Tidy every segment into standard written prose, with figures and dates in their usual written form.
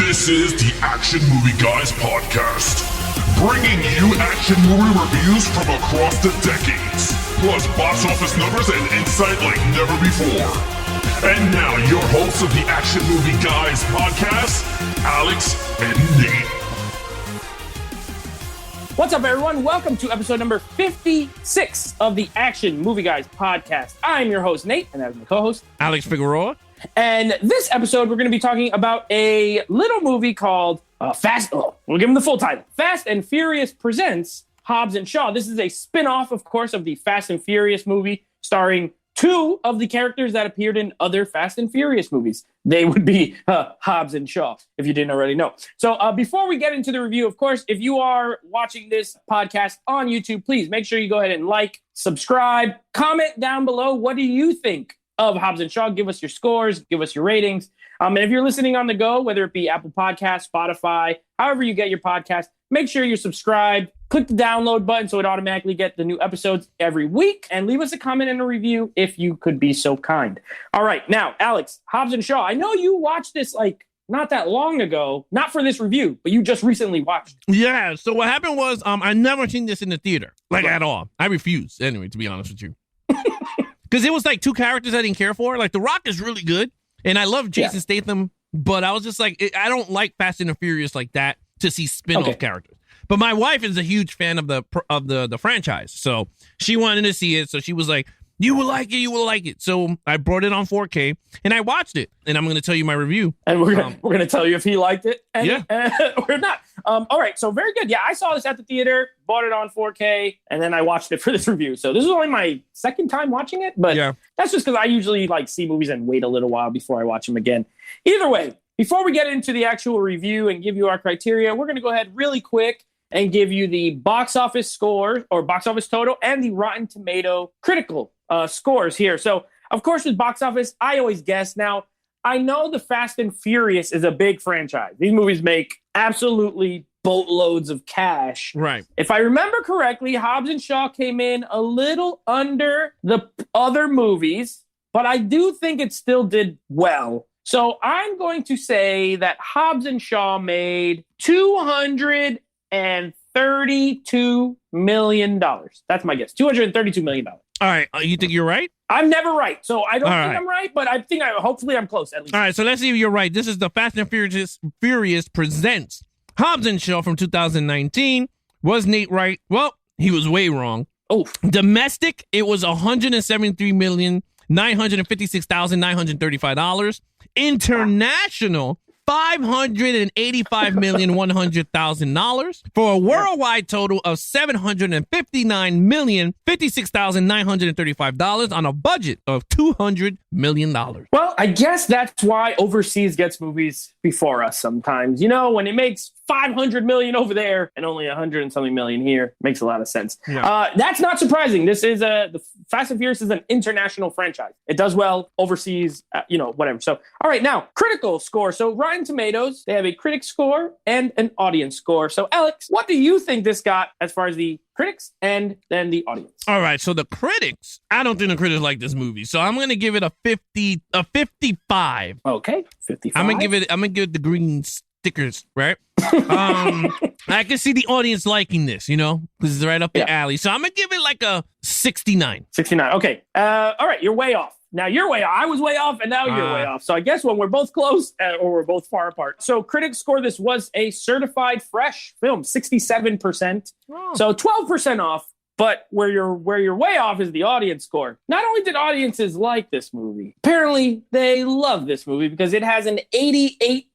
This is the Action Movie Guys podcast, bringing you action movie reviews from across the decades, plus box office numbers and insight like never before. And now, your hosts of the Action Movie Guys podcast, Alex and Nate. What's up, everyone? Welcome to episode number 56 of the Action Movie Guys podcast. I'm your host, Nate, and that's my co-host, Alex Figueroa. And this episode, we're going to be talking about a little movie called we'll give them the full title. Fast and Furious presents Hobbs Shaw. This is a spinoff, of course, of the Fast and Furious movie, starring two of the characters that appeared in other Fast and Furious movies. They would be Hobbs and Shaw, if you didn't already know. So before we get into the review, of course, if you are watching this podcast on YouTube, please make sure you go ahead and like, subscribe, comment down below. What do you think of Hobbs and Shaw? Give us your scores, give us your ratings. And if you're listening on the go, whether it be Apple Podcasts, Spotify, however you get your podcast, make sure you're subscribed. Click the download button so it automatically gets the new episodes every week. And leave us a comment and a review if you could be so kind. All right. Now, Alex, Hobbs and Shaw, I know you watched this not that long ago, not for this review, but you just recently watched. Yeah. So what happened was I never seen this in the theater, at all. I refused, anyway, to be honest with you. Because it was two characters I didn't care for. The Rock is really good, and I love Jason Statham, but I was just I don't like Fast and the Furious like that to see spin-off characters. But my wife is a huge fan of the franchise, so she wanted to see it. So she was like, "You will like it, you will like it." So I brought it on 4K, and I watched it, and I'm going to tell you my review. And we're gonna tell you if he liked it or not. All right, so very good. Yeah, I saw this at the theater, bought it on 4K, and then I watched it for this review. So this is only my second time watching it, but that's just because I usually see movies and wait a little while before I watch them again. Either way, before we get into the actual review and give you our criteria, we're going to go ahead really quick and give you the box office score or box office total and the Rotten Tomato critical scores here. So, of course, with box office, I always guess. Now, I know the Fast and Furious is a big franchise. These movies make absolutely boatloads of cash. Right. If I remember correctly, Hobbs and Shaw came in a little under the other movies, but I do think it still did well. So I'm going to say that Hobbs and Shaw made $232 million. That's my guess. $232 million. All right. You think you're right? I'm never right, so I don't think I'm right, but hopefully I'm close, at least. All right, so let's see if you're right. This is the Fast and Furious presents Hobbs and Shaw from 2019. Was Nate right? Well, he was way wrong. Oh. Domestic, it was $173,956,935. International, $585,100,000 for a worldwide total of $759,056,935 on a budget of $200 million. Well, I guess that's why overseas gets movies before us sometimes. You know, when it makes $500 million over there and only $100 and something million here, makes a lot of sense. Yeah. That's not surprising. This is the Fast and Furious is an international franchise. It does well overseas, whatever. So, all right, now critical score. So Rotten Tomatoes, they have a critic score and an audience score. So Alex, what do you think this got as far as the critics and then the audience? All right, so the critics, I don't think the critics like this movie, so I'm gonna give it a 55. Okay, 55. I'm gonna give it the green stickers, right? I can see the audience liking this, because it's right up the alley. So I'm gonna give it a 69. 69. Okay. All right, you're way off. Now you're way off. I was way off, and now you're way off. So I guess when we're both close or we're both far apart. So critics score this was a certified fresh film, 67%. Oh. So 12% off. But where you're way off is the audience score. Not only did audiences like this movie, apparently they love this movie because it has an 88%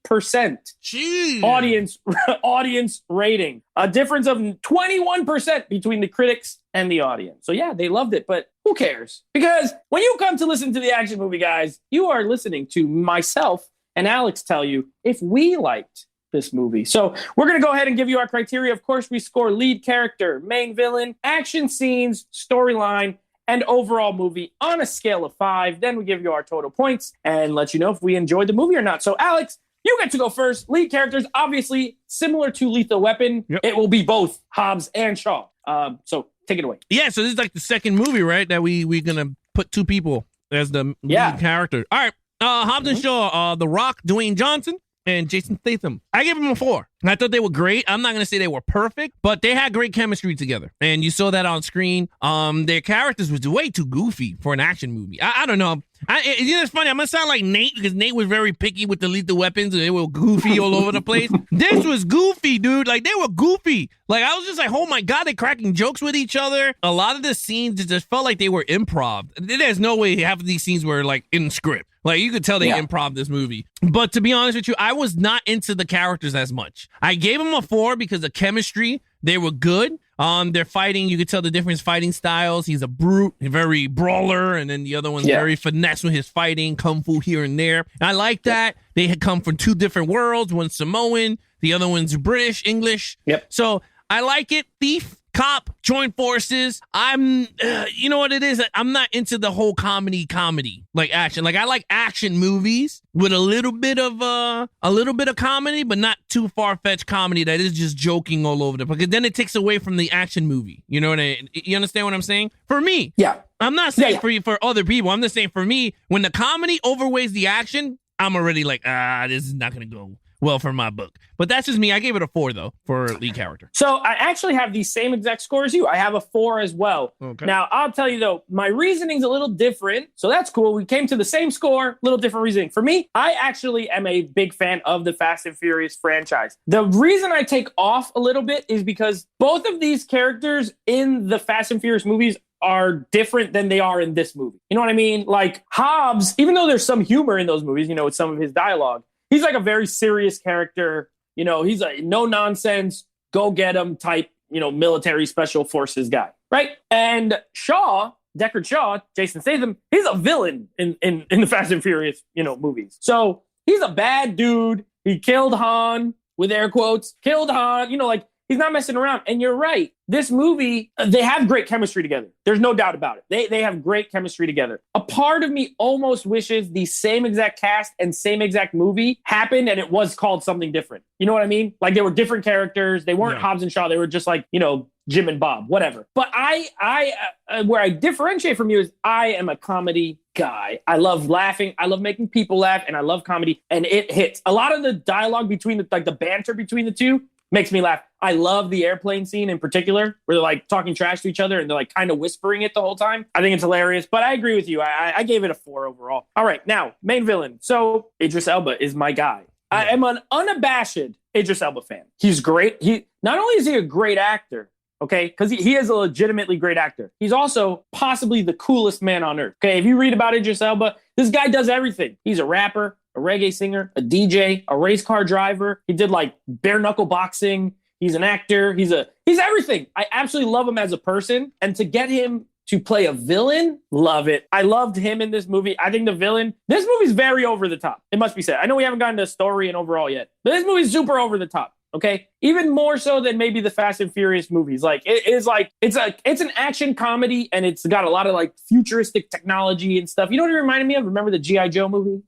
audience rating. A difference of 21% between the critics and the audience. So yeah, they loved it, but who cares? Because when you come to listen to the Action Movie Guys, you are listening to myself and Alex tell you if we liked this movie. So we're going to go ahead and give you our criteria. Of course, we score lead character, main villain, action scenes, storyline, and overall movie on a scale of 5. Then we give you our total points and let you know if we enjoyed the movie or not. So Alex, you get to go first. Lead characters, obviously similar to Lethal Weapon. Yep. It will be both Hobbs and Shaw. So take it away. Yeah, so this is the second movie, right, that we're going to put two people as the lead character. All right, Hobbs and Shaw, The Rock, Dwayne Johnson, and Jason Statham. I gave them a 4. I thought they were great. I'm not going to say they were perfect, but they had great chemistry together. And you saw that on screen. Their characters was way too goofy for an action movie. I don't know. It's funny. I'm going to sound like Nate because Nate was very picky with the lethal weapons and they were goofy all over the place. This was goofy, dude. Like, they were goofy. Like, I was just like, oh my God, they're cracking jokes with each other. A lot of the scenes, it just felt like they were improv. There's no way half of these scenes were like in script. Like, you could tell they improv this movie. But to be honest with you, I was not into the characters as much. I gave them a 4 because of chemistry. They were good. They're fighting. You could tell the different fighting styles. He's a brute, very brawler, and then the other one's very finesse with his fighting, kung fu here and there. I like that. They had come from 2 different worlds. One's Samoan, the other one's British, English. So I like it. Thief, cop, join forces. You know what it is? I'm not into the whole comedy, like action. Like, I like action movies with a little bit of comedy, but not too far-fetched comedy that is just joking all over because then it takes away from the action movie. You know what you understand what I'm saying? For me, I'm not saying for other people. I'm just saying for me, when the comedy overweighs the action, I'm already like, this is not going to go well for my book. But that's just me. I gave it a 4 though for lead character. So I actually have the same exact score as you. I have a 4 as well. Okay. Now I'll tell you though, my reasoning's a little different. So that's cool. We came to the same score, little different reasoning. For me, I actually am a big fan of the Fast and Furious franchise. The reason I take off a little bit is because both of these characters in the Fast and Furious movies are different than they are in this movie. You know what I mean? Like Hobbs, even though there's some humor in those movies, with some of his dialogue, he's like a very serious character. He's a no nonsense, go get him type, military special forces guy, right? And Deckard Shaw, Jason Statham, he's a villain in the Fast and Furious, movies. So he's a bad dude. He killed Han, with air quotes, killed Han, he's not messing around. And you're right. This movie, they have great chemistry together. There's no doubt about it. They have great chemistry together. A part of me almost wishes the same exact cast and same exact movie happened and it was called something different. You know what I mean? Like they were different characters. They weren't Hobbs and Shaw. They were just like, Jim and Bob, whatever. But I where I differentiate from you is I am a comedy guy. I love laughing. I love making people laugh and I love comedy and it hits. A lot of the dialogue between the banter between the two makes me laugh. I love the airplane scene in particular, where they're like talking trash to each other and they're like kind of whispering it the whole time. I think it's hilarious, but I agree with you. I gave it a 4 overall. All right, now, main villain. So Idris Elba is my guy. I am an unabashed Idris Elba fan. He's great. Not only is he a great actor, okay, because he is a legitimately great actor, he's also possibly the coolest man on earth. Okay, if you read about Idris Elba, this guy does everything. He's a rapper, a reggae singer, a DJ, a race car driver. He did like bare knuckle boxing. He's an actor. He's everything. I absolutely love him as a person. And to get him to play a villain, love it. I loved him in this movie. I think this movie's very over the top. It must be said. I know we haven't gotten to story and overall yet, but this movie's super over the top. Okay, even more so than maybe the Fast and Furious movies. Like it's an action comedy and it's got a lot of like futuristic technology and stuff. You know what it reminded me of? Remember the G.I. Joe movie?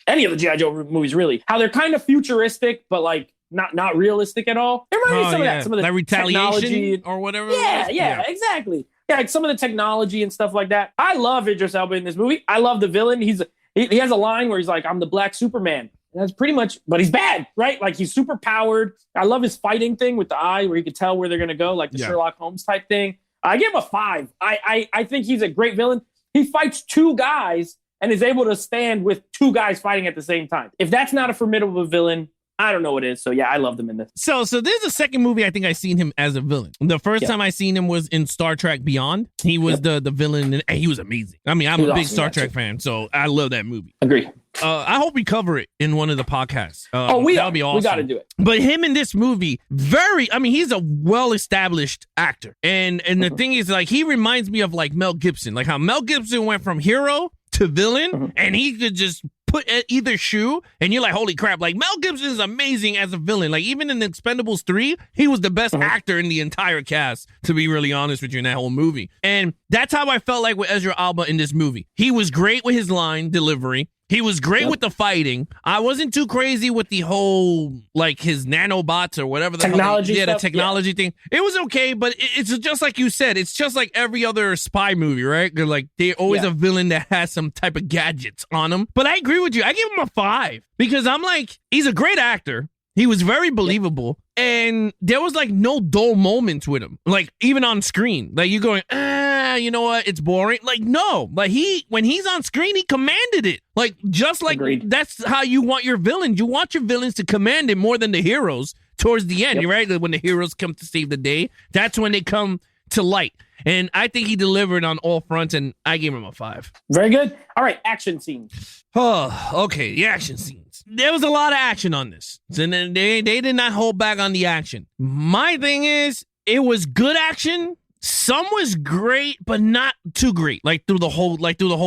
Any of the G.I. Joe movies really? How they're kind of futuristic, but like not realistic at all. It reminded me of some of that. Some of the like technology or whatever. Yeah, exactly. Yeah, like some of the technology and stuff like that. I love Idris Elba in this movie. I love the villain. He has a line where he's like, "I'm the Black Superman." And that's pretty much, but he's bad, right? Like he's super powered. I love his fighting thing with the eye where you could tell where they're going to go, like the Sherlock Holmes type thing. I give him a 5. I think he's a great villain. He fights 2 guys and is able to stand with 2 guys fighting at the same time. If that's not a formidable villain, I don't know what it is. So yeah, I loved him in this. So there's a second movie I think I seen him as a villain. The first time I seen him was in Star Trek Beyond. He was the villain and he was amazing. I mean, I'm a big Star Trek fan, so I love that movie. Agree. I hope we cover it in one of the podcasts. That'll be awesome. We got to do it. But him in this movie, he's a well-established actor. And the thing is, like, he reminds me of like Mel Gibson, like how Mel Gibson went from hero to villain and he could just put at either shoe and you're like, holy crap, like Mel Gibson is amazing as a villain. Like even in Expendables 3, he was the best actor in the entire cast, to be really honest with you, in that whole movie. And that's how I felt like with Ezra Alba in this movie. He was great with his line delivery. He was great with the fighting. I wasn't too crazy with the whole, like, his nanobots or whatever the technology hell. stuff, The technology thing. It was okay, but it's just like you said. It's just like every other spy movie, right? Like, they're always a villain that has some type of gadgets on him. But I agree with you. I give him a 5 because I'm like, he's a great actor. He was very believable, and there was like no dull moments with him, like even on screen. Like you going, you know what? It's boring. Like no, like when he's on screen, he commanded it. Like just like that's how you want your villains. You want your villains to command it more than the heroes towards the end, right? When the heroes come to save the day, that's when they come to light. And I think he delivered on all fronts, and I gave him a 5. Very good. All right, action scenes. Oh, okay. The action scenes. There was a lot of action on this. And then they did not hold back on the action. My thing is, it was good action. Some was great, but not too great. Like through the whole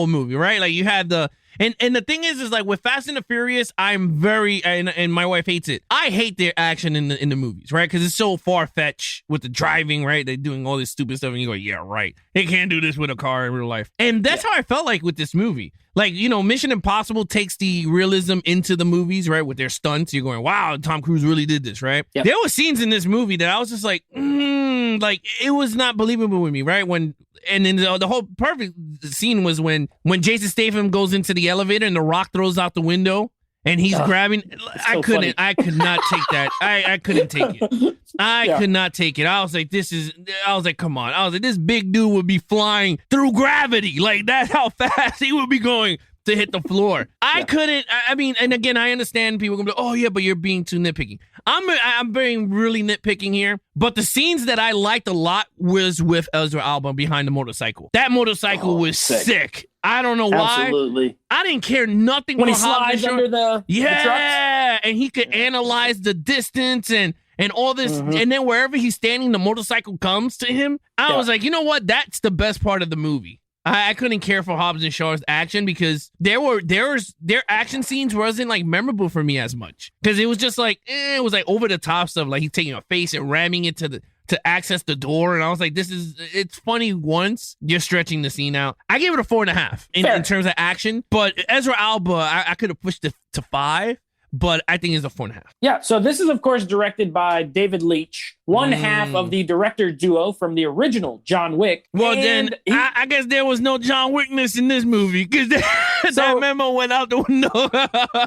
movie, right? Like you had the and the thing is like with Fast and the Furious, I'm very and my wife hates it. I hate their action in the movies, right? Because it's so far fetched with the driving, right? They're doing all this stupid stuff, and you go, yeah, right. They can't do this with a car in real life, and that's how I felt like with this movie. Like, you know, Mission Impossible takes the realism into the movies, right? With their stunts, you're going, wow, Tom Cruise really did this, right? Yep. There were scenes in this movie that I was just like, like it was not believable with me, right? And then the whole perfect scene was when Jason Statham goes into the elevator and The Rock throws out the window and he's grabbing. I could not take that. I couldn't take it. I could not take it. I was like, come on. I was like, this big dude would be flying through gravity. Like that's how fast he would be going to hit the floor. I couldn't. I mean, and again, I understand people gonna be like, oh yeah, but you're being too nitpicky. I'm being really nitpicking here. But the scenes that I liked a lot was with Ezra Alba behind the motorcycle. That motorcycle was sick. I don't know why. Absolutely. I didn't care nothing when he slides under the trucks. And he could analyze the distance and all this, and then wherever he's standing, the motorcycle comes to him. I was like, you know what? That's the best part of the movie. I couldn't care for Hobbs and Shaw's action because their action scenes wasn't like memorable for me as much because it was just like it was like over the top stuff, like he's taking a face and ramming it to access the door, and I was like, it's funny once you're stretching the scene out. I gave it a 4.5 in terms of action, but Ezra Alba I could have pushed it to 5. But I think it's a 4.5. Yeah, so this is, of course, directed by David Leitch, one half of the director duo from the original John Wick. Well, then I guess there was no John Wickness in this movie because that memo went out the window.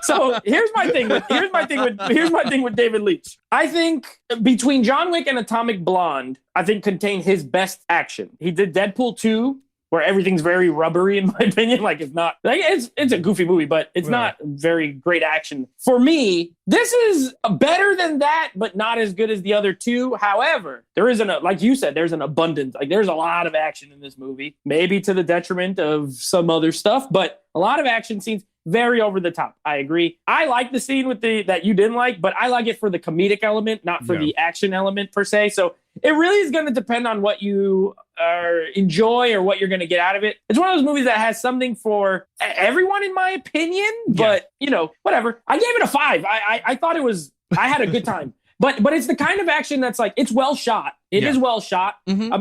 So here's my thing with David Leitch. I think between John Wick and Atomic Blonde, I think contain his best action. He did Deadpool 2. Where everything's very rubbery, in my opinion. Like it's not like it's a goofy movie, but it's not very great action. For me, this is better than that, but not as good as the other two. However, there isn't like you said, there's an abundance. Like there's a lot of action in this movie, maybe to the detriment of some other stuff, but a lot of action scenes. Very over the top. I agree. I like the scene with that you didn't like, but I like it for the comedic element, not for the action element per se. So it really is going to depend on what you enjoy or what you're going to get out of it. It's one of those movies that has something for everyone, in my opinion. But you know, whatever. I gave it a 5. I thought it was. I had a good time. But it's the kind of action that's like it's well shot. It is well shot.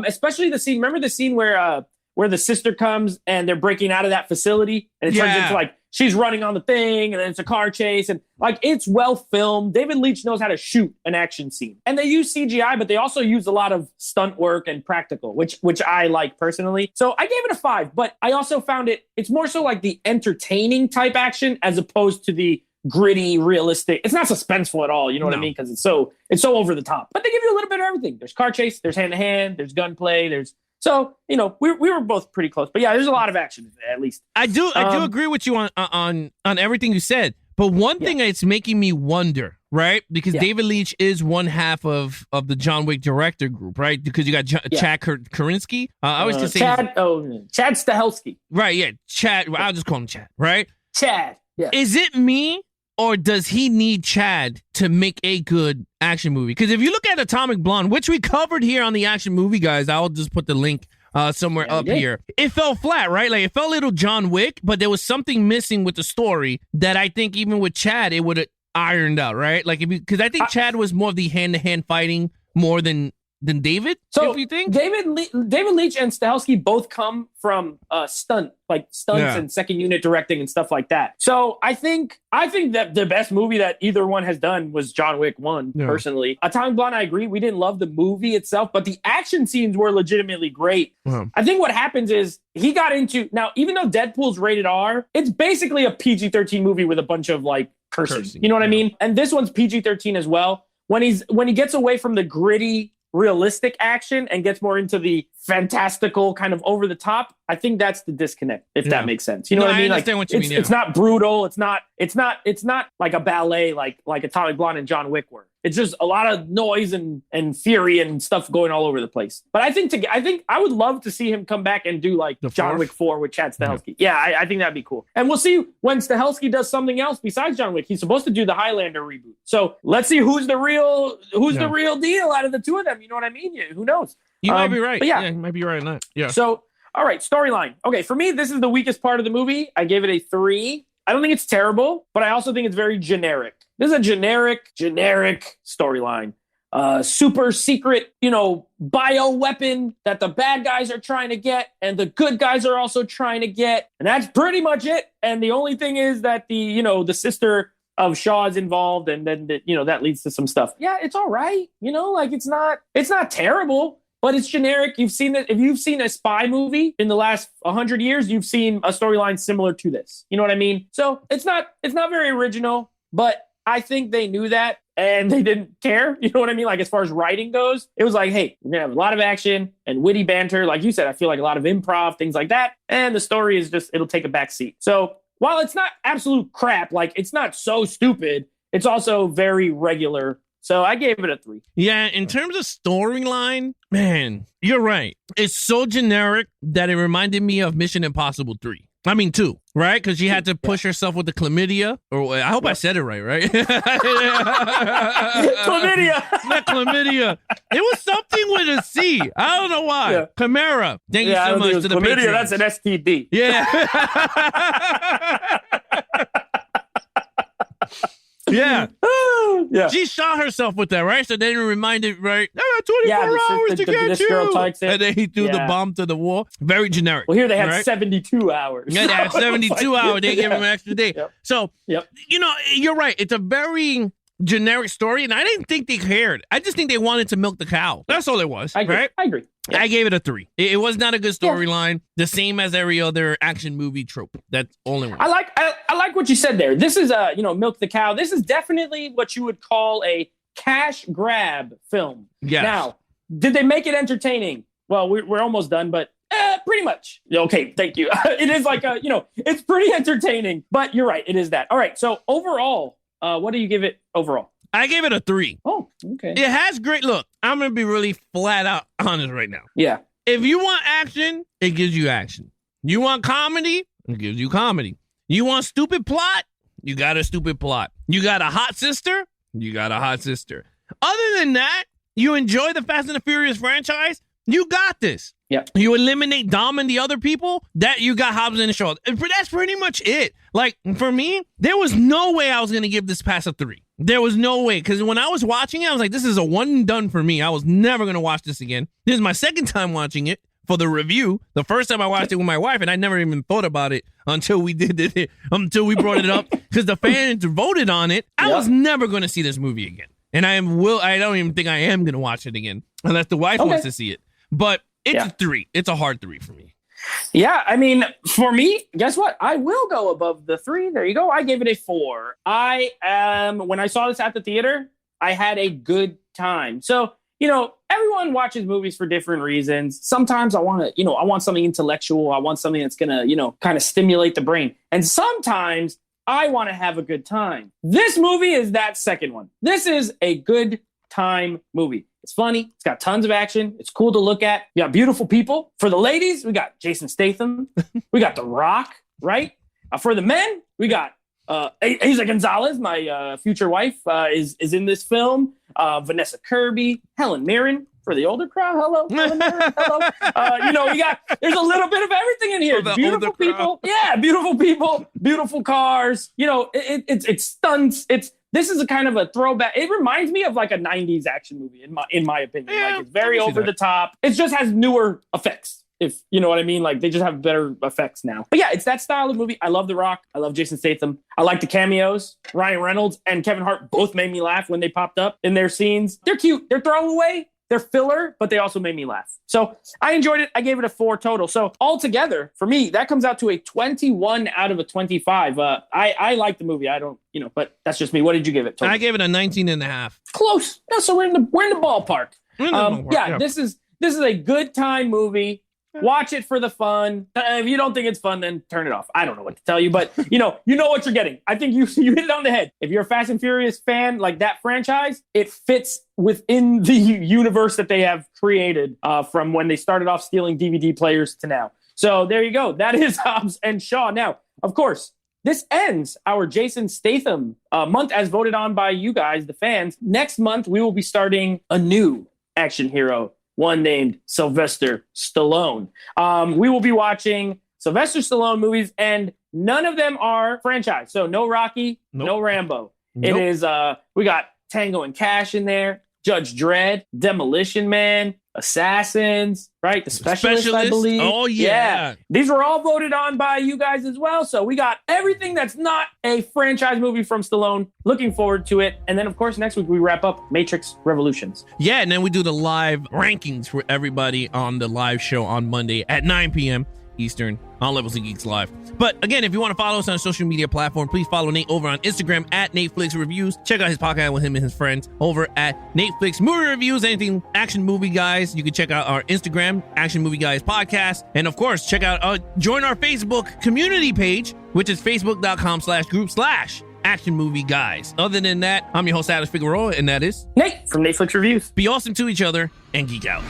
Especially the scene. Remember the scene where the sister comes and they're breaking out of that facility and it turns into like. She's running on the thing, and then it's a car chase, and like it's well filmed. David Leitch knows how to shoot an action scene, and they use CGI, but they also use a lot of stunt work and practical, which I like personally. So I gave it a 5, but I also found it's more so like the entertaining type action as opposed to the gritty, realistic. It's not suspenseful at all. You know what I mean? Because it's so over the top. But they give you a little bit of everything. There's car chase, there's hand to hand, there's gunplay, So, you know, we were both pretty close. But yeah, there's a lot of action, at least. I do agree with you on everything you said. But one thing that's making me wonder, right? Because David Leitch is one half of the John Wick director group, right? Because you got Chad Karinsky. I was just saying Chad Stahelski. Right, yeah. Chad. I'll just call him Chad, right? Chad. Yeah. Is it me? Or does he need Chad to make a good action movie? Because if you look at Atomic Blonde, which we covered here on the Action Movie Guys, I'll just put the link somewhere up here. It fell flat, right? Like it felt a little John Wick, but there was something missing with the story that I think even with Chad, it would have ironed out, right? Like because I think Chad was more of the hand-to-hand fighting more than than David. So if you think David Leitch and Stahelski both come from stunts and second unit directing and stuff like that. So I think that the best movie that either one has done was John Wick 1, personally. Atomic Blonde, I agree. We didn't love the movie itself, but the action scenes were legitimately great. I think what happens is he got into, now, even though Deadpool's rated R, it's basically a PG-13 movie with a bunch of like cursing. You know what I mean? And this one's PG-13 as well. When he gets away from the gritty, realistic action and gets more into the fantastical kind of over the top, I think that's the disconnect, if that makes sense. You know what I mean? I understand what you mean. It's not brutal. It's not like a ballet like Atomic Blonde and John Wick were. It's just a lot of noise and fury and stuff going all over the place. But I think I would love to see him come back and do like John Wick 4 with Chad Stahelski. Yeah, I think that'd be cool. And we'll see when Stahelski does something else besides John Wick. He's supposed to do the Highlander reboot. So let's see who's the real deal out of the two of them. You know what I mean? Who knows? You might be right. But you might be right on that. Yeah. So, all right, storyline. Okay, for me, this is the weakest part of the movie. I gave it a 3. I don't think it's terrible, but I also think it's very generic. This is a generic storyline. Super secret, bio weapon that the bad guys are trying to get and the good guys are also trying to get. And that's pretty much it. And the only thing is that the sister of Shaw is involved, and then that leads to some stuff. Yeah, it's all right. It's not terrible. But it's generic. You've seen that. If you've seen a spy movie in the last 100 years, you've seen a storyline similar to this. You know what I mean? So it's not very original, but I think they knew that and they didn't care. You know what I mean? Like, as far as writing goes, it was like, hey, we're going to have a lot of action and witty banter. Like you said, I feel like a lot of improv, things like that. And the story is it'll take a back seat. So while it's not absolute crap, like it's not so stupid, it's also very regular. So I gave it a 3. Yeah, in terms of storyline, man, you're right. It's so generic that it reminded me of Mission Impossible 3. I mean 2, right? Because she had to push herself with the chlamydia. Or I hope I said it right? Chlamydia. Not chlamydia. It was something with a C. I don't know why. Yeah. Chimera. Thank you so much to the chlamydia. Patriots. That's an STD. Yeah. Yeah. Yeah. She shot herself with that, right? So then it reminded, right? 24 hours to get this you. Girl takes it. And then he threw the bomb to the wall. Very generic. Well, here they had 72 hours. Yeah, they had 72 hours. They gave him an extra day. Yep. So, you're right. It's a very generic story, and I didn't think they cared. I just think they wanted to milk the cow. That's all it was. I agree. Right? I agree. Yeah. I gave it a 3. It was not a good storyline. The same as every other action movie trope. That's all it was. I like what you said there. This is milk the cow. This is definitely what you would call a cash grab film. Yes. Now, did they make it entertaining? Well, we're almost done, but pretty much. Okay, thank you. It is like it's pretty entertaining. But you're right, it is that. All right. So overall, what do you give it overall? I gave it a 3. Oh, okay. It has great look. I'm going to be really flat out honest right now. Yeah. If you want action, it gives you action. You want comedy, it gives you comedy. You want stupid plot, you got a stupid plot. You got a hot sister, you got a hot sister. Other than that, you enjoy the Fast and the Furious franchise, you got this. Yeah. You eliminate Dom and the other people, that you got Hobbs and Shaw. That's pretty much it. Like, for me, there was no way I was going to give this past a 3. There was no way. Because when I was watching it, I was like, this is a one and done for me. I was never going to watch this again. This is my second time watching it for the review. The first time I watched it with my wife, and I never even thought about it until we did it, until we brought it up. Because the fans voted on it. I was never going to see this movie again. And I don't even think I am going to watch it again. Unless the wife wants to see it. But it's a 3. It's a hard 3 for me. Yeah, I mean, for me, guess what? I will go above the 3. There you go. I gave it a 4. When I saw this at the theater, I had a good time. So, everyone watches movies for different reasons. Sometimes I want something intellectual. I want something that's going to, kind of stimulate the brain. And sometimes I want to have a good time. This movie is that second one. This is a good time movie. It's funny. It's got tons of action. It's cool to look at. You got beautiful people. For the ladies, we got Jason Statham. We got The Rock, right? For the men, we got Eiza Gonzalez, my future wife, is in this film. Vanessa Kirby, Helen Mirren. For the older crowd, hello. Helen Mirren, hello. There's a little bit of everything in here. Beautiful people. Yeah, beautiful people, beautiful cars. It's stunts. It's this is a kind of a throwback. It reminds me of like a 90s action movie in my opinion. Yeah, like it's very I can see over the top. It just has newer effects. If you know what I mean, like they just have better effects now. But yeah, it's that style of movie. I love The Rock. I love Jason Statham. I like the cameos. Ryan Reynolds and Kevin Hart both made me laugh when they popped up in their scenes. They're cute. They're throwaway. They're filler, but they also made me laugh. So I enjoyed it. I gave it a 4 total. So altogether, for me, that comes out to a 21 out of a 25. I like the movie. I don't, but that's just me. What did you give it? Total? I gave it a 19.5. Close. No, so we're in the ballpark. Yeah. This is a good time movie. Watch it for the fun. If you don't think it's fun, then turn it off. I don't know what to tell you, but you know what you're getting. I think you hit it on the head. If you're a Fast and Furious fan, like that franchise, it fits within the universe that they have created from when they started off stealing DVD players to now. So there you go. That is Hobbs and Shaw. Now, of course, this ends our Jason Statham month as voted on by you guys, the fans. Next month, we will be starting a new action hero, one named Sylvester Stallone. We will be watching Sylvester Stallone movies, and none of them are franchise. So no Rocky, no Rambo. It is, we got Tango and Cash in there, Judge Dredd, Demolition Man, Assassins, right? The Specialist, I believe. Oh, yeah. These were all voted on by you guys as well. So we got everything that's not a franchise movie from Stallone. Looking forward to it. And then, of course, next week we wrap up Matrix Revolutions. Yeah, and then we do the live rankings for everybody on the live show on Monday at 9 p.m. Eastern on Levels of Geeks Live. But again, if you want to follow us on a social media platform, please follow Nate over on Instagram at Netflix Reviews. Check out his podcast with him and his friends over at Netflix Movie Reviews. Anything Action Movie Guys, you can check out our Instagram, Action Movie Guys Podcast. And of course, join our Facebook community page, which is facebook.com/group/Action Movie Guys. Other than that, I'm your host, Alex Figueroa, and that is Nate from Netflix Reviews. Be awesome to each other and geek out.